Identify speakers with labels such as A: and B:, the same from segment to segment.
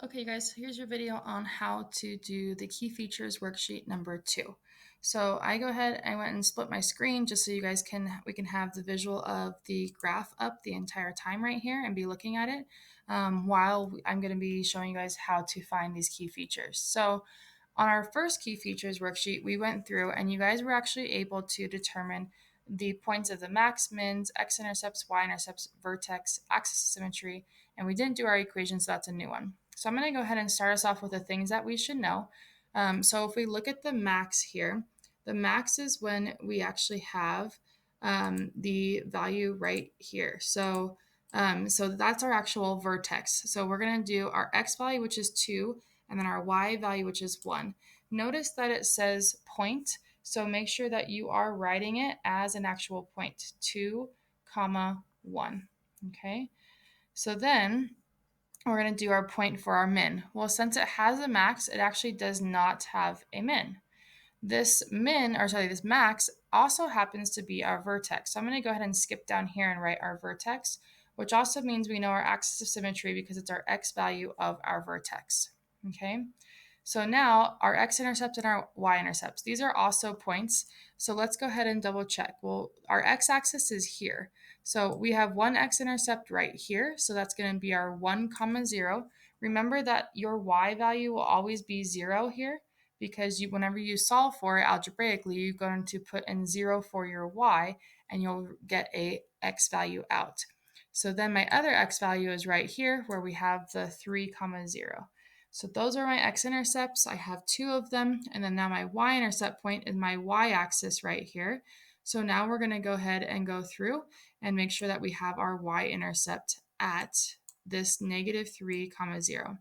A: Okay, guys, so here's your video on how to do the key features worksheet number 2. So I went and split my screen just so you guys we can have the visual of the graph up the entire time right here and be looking at it while I'm going to be showing you guys how to find these key features. So on our first key features worksheet, we went through and you guys were actually able to determine the points of the max, mins, x-intercepts, y-intercepts, vertex, axis of symmetry, and we didn't do our equations, so that's a new one. So I'm going to go ahead and start us off with the things that we should know. So if we look at the max here, the max is when we actually have the value right here. So that's our actual vertex. So we're going to do our x value, which is 2, and then our y value, which is 1. Notice that it says point, so make sure that you are writing it as an actual point, 2, comma 1. Okay, so then we're going to do our point for our min. Well, since it has a max, it actually does not have a min. This max also happens to be our vertex. So I'm going to go ahead and skip down here and write our vertex, which also means we know our axis of symmetry because it's our x value of our vertex. Okay. So now our x-intercepts and our y-intercepts, these are also points. So let's go ahead and double check. Well, our x-axis is here. So we have one x-intercept right here. So that's going to be our 1, 0. Remember that your y value will always be 0 here because whenever you solve for it algebraically, you're going to put in 0 for your y and you'll get a x value out. So then my other x value is right here where we have the 3, 0. So those are my x-intercepts. I have 2 of them. And then now my y-intercept point is my y-axis right here. So now we're going to go ahead and go through and make sure that we have our y-intercept at this -3, 0.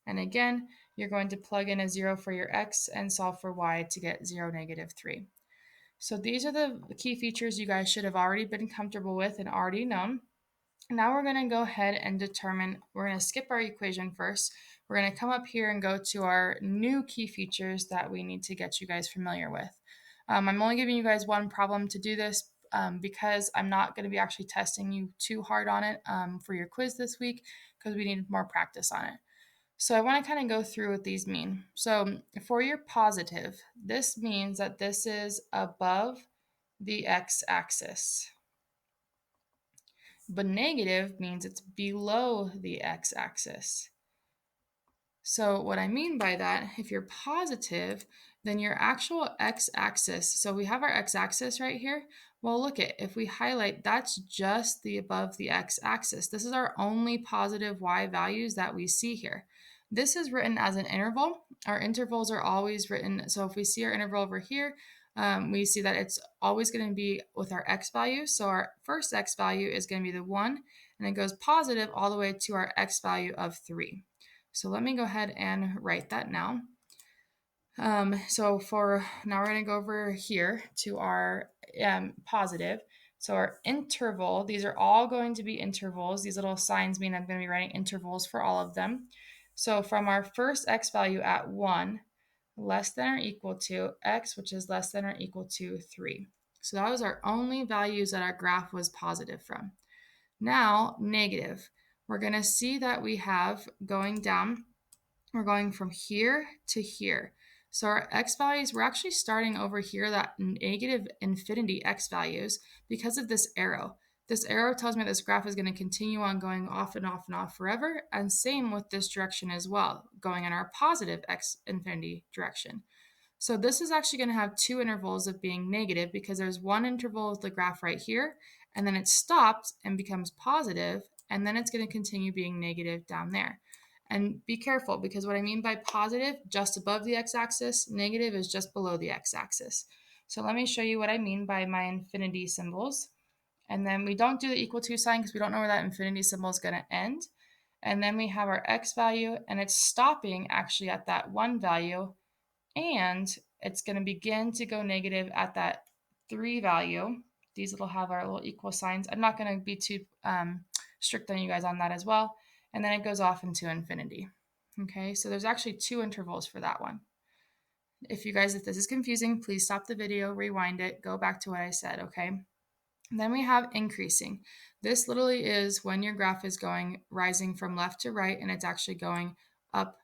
A: And again, you're going to plug in a 0 for your x and solve for y to get 0, -3. So these are the key features you guys should have already been comfortable with and already known. Now we're going to go ahead and we're going to skip our equation first. We're going to come up here and go to our new key features that we need to get you guys familiar with. I'm only giving you guys one problem to do this because I'm not going to be actually testing you too hard on it for your quiz this week because we need more practice on it. So I want to kind of go through what these mean. So for your positive, this means that this is above the x-axis. But negative means it's below the x-axis. So what I mean by that, if you're positive, then your actual x-axis, so we have our x-axis right here. Well, look if we highlight, that's just the above the x-axis. This is our only positive y values that we see here. This is written as an interval. Our intervals are always written. So if we see our interval over here, we see that it's always going to be with our x value. So our first x value is going to be the 1, and it goes positive all the way to our x value of 3. So let me go ahead and write that now. So for now, we're going to go over here to our positive. So our interval, these are all going to be intervals. These little signs mean I'm going to be writing intervals for all of them. So from our first x value at 1, less than or equal to x, which is less than or equal to 3. So that was our only values that our graph was positive from. Now, negative. We're going to see that we have going down, we're going from here to here. So our x values, we're actually starting over here, that negative infinity x values, because of this arrow. This arrow tells me this graph is going to continue on going off and off and off forever, and same with this direction as well, going in our positive x infinity direction. So this is actually going to have 2 intervals of being negative because there's one interval with the graph right here, and then it stops and becomes positive, and then it's going to continue being negative down there. And be careful because what I mean by positive, just above the x-axis, negative is just below the x-axis. So let me show you what I mean by my infinity symbols. And then we don't do the equal to sign because we don't know where that infinity symbol is going to end. And then we have our x value, and it's stopping actually at that 1 value, and it's going to begin to go negative at that 3 value. These will have our little equal signs. I'm not going to be too strict on you guys on that as well. And then it goes off into infinity. Okay, so there's actually 2 intervals for that one. If this is confusing, please stop the video, rewind it, go back to what I said, okay? Then we have increasing. This literally is when your graph is rising from left to right, and it's actually going up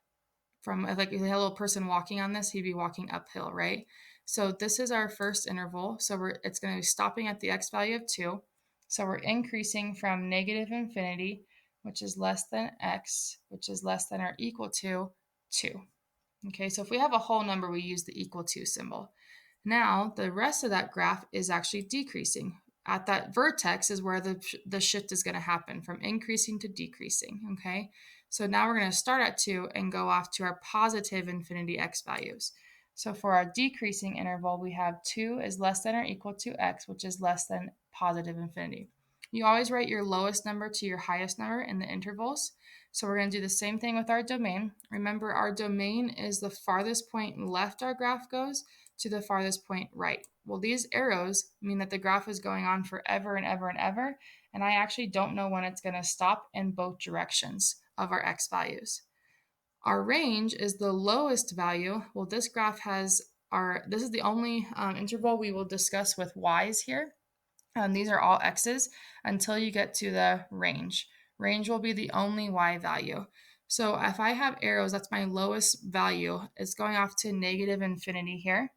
A: from, like, if you had a little person walking on this, he'd be walking uphill, right? So this is our first interval. So it's going to be stopping at the x value of 2. So we're increasing from negative infinity, which is less than x, which is less than or equal to 2. Okay, so if we have a whole number, we use the equal to symbol. Now, the rest of that graph is actually decreasing. At that vertex is where the shift is going to happen from increasing to decreasing, okay? So now we're going to start at 2 and go off to our positive infinity x values. So for our decreasing interval, we have 2 is less than or equal to x, which is less than positive infinity. You always write your lowest number to your highest number in the intervals. So we're going to do the same thing with our domain. Remember, our domain is the farthest point left our graph goes to the farthest point right. Well, these arrows mean that the graph is going on forever and ever and ever, and I actually don't know when it's going to stop in both directions of our x values. Our range is the lowest value. Well, this graph has this is the only interval we will discuss with y's here. These are all x's until you get to the range. Range will be the only y value. So if I have arrows, that's my lowest value. It's going off to negative infinity here.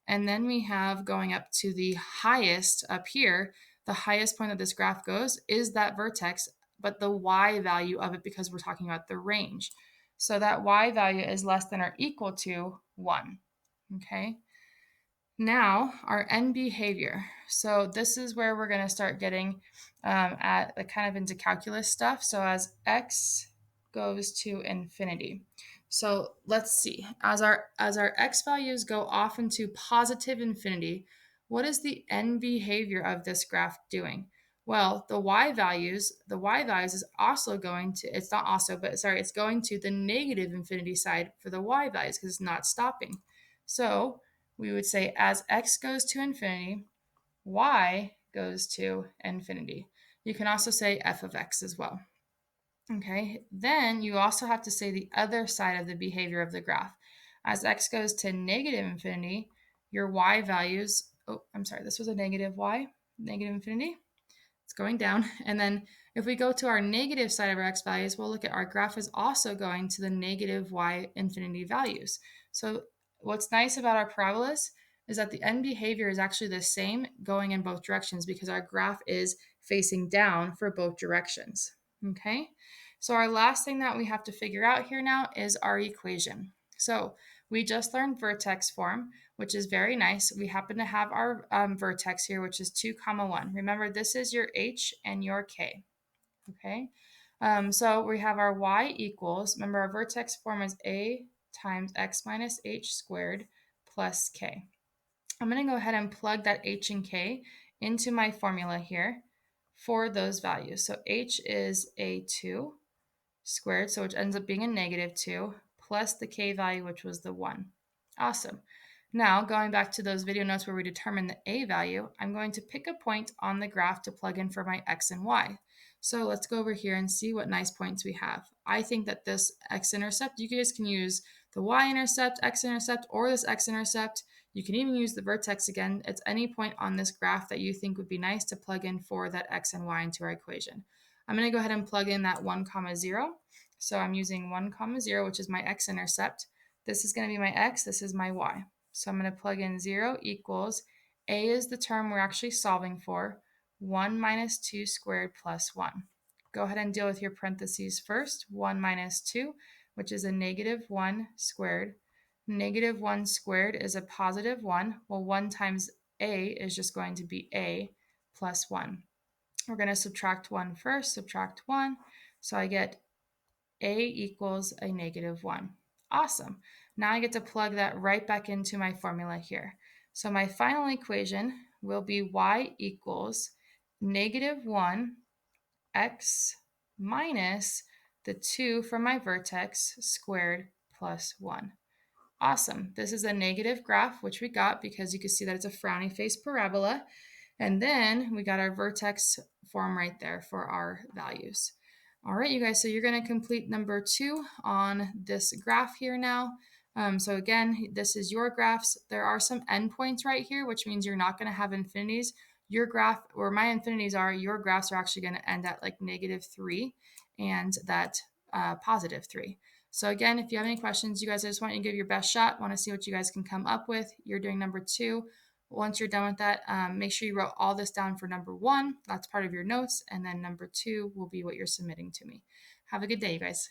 A: And then we have going up to the highest up here. The highest point that this graph goes is that vertex, but the y value of it, because we're talking about the range. So that y value is less than or equal to 1. Okay. Now, our end behavior. So this is where we're going to start getting at the kind of into calculus stuff. So as x goes to infinity. So let's see. As our x values go off into positive infinity, what is the end behavior of this graph doing? Well, the y values is also going to, it's not also, but sorry, it's going to the negative infinity side for the y values because it's not stopping. So we would say as x goes to infinity, y goes to infinity. You can also say f of x as well. Okay, then you also have to say the other side of the behavior of the graph. As x goes to negative infinity, your y values, oh, I'm sorry, this was a negative y, negative infinity. It's going down. And then if we go to our negative side of our x values, we'll look at our graph is also going to the negative y infinity values. So what's nice about our parabolas is that the end behavior is actually the same going in both directions because our graph is facing down for both directions. Okay, so our last thing that we have to figure out here now is our equation. So we just learned vertex form, which is very nice. We happen to have our vertex here, which is 2, 1. Remember, this is your h and your k. Okay, so we have our y equals, remember our vertex form is a times x minus h squared plus k. I'm going to go ahead and plug that h and k into my formula here for those values. So h is a2 squared, so which ends up being a negative 2, plus the k value, which was the 1. Awesome. Now, going back to those video notes where we determine the a value, I'm going to pick a point on the graph to plug in for my x and y. So let's go over here and see what nice points we have. I think that this x-intercept, you guys can use the y-intercept, x-intercept, or this x-intercept. You can even use the vertex again. It's any point on this graph that you think would be nice to plug in for that x and y into our equation. I'm going to go ahead and plug in that 1, 0. So I'm using 1, 0, which is my x-intercept. This is going to be my x, this is my y. So I'm going to plug in 0 equals, a is the term we're actually solving for, 1 minus 2 squared plus 1. Go ahead and deal with your parentheses first. 1 minus 2, which is a negative 1 squared. Negative 1 squared is a positive 1. Well, 1 times a is just going to be a plus 1. We're going to subtract 1 first, subtract 1. So I get a equals a negative 1. Awesome. Now I get to plug that right back into my formula here. So my final equation will be y equals negative 1 x minus the 2 from my vertex squared plus 1. Awesome. This is a negative graph, which we got because you can see that it's a frowny face parabola. And then we got our vertex form right there for our values. All right, you guys, so you're going to complete number 2 on this graph here now. So again, this is your graphs. There are some endpoints right here, which means you're not going to have infinities. Your graph, where my infinities are, your graphs are actually going to end at like -3 and that +3. So again, if you have any questions, you guys, I just want you to give your best shot. Want to see what you guys can come up with. You're doing number 2. Once you're done with that, make sure you wrote all this down for number 1. That's part of your notes. And then number 2 will be what you're submitting to me. Have a good day, you guys.